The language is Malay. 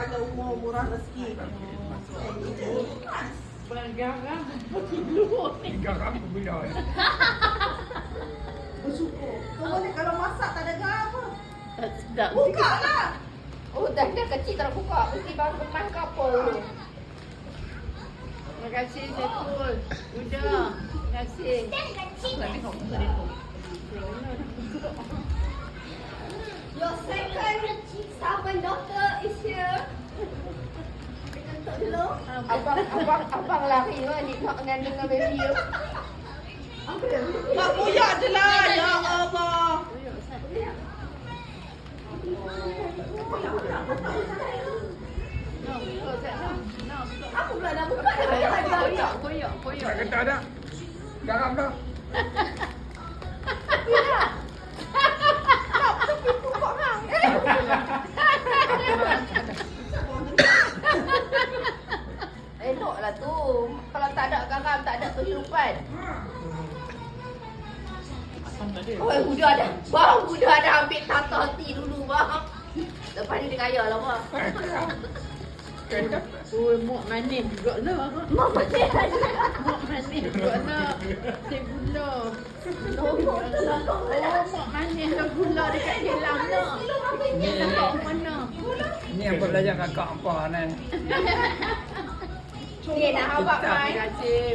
panjang umur, murah rezeki. Garam bagi dulu. Garam bila ni. Bersyukur. Kau ni kalau masak tak ada garam apa? Tak sedap. Buka lah. Oh, dah kecil tak nak buka. Mesti baru kemas kapal dulu. Terima kasih Saiful. Udah. Terima kasih. Tak tengok muka dia tu. Your second servant daughter is here. Abang lari ni nak dengan baby tu. Mak koyak je lah. Ya Allah. Aku pula nak buka dah. Koyak. Tak kata dah. Garam dah. Eloklah tu. Kalau tak ada garam, tak ada kehidupan. Oh, budak dah. Bang, budak dah ambil tata hati dulu, bang. Lepas ni dia kaya lah, bang. Oh, mak manis juga lah. Mak macam Mak manis juga lah. Saya gula. Oh, mak manis lah gula dekat dalam lah. Nampak mana? Ni apa belajar kakak apa ni? Dia nak habak, Terima Mai. kasih.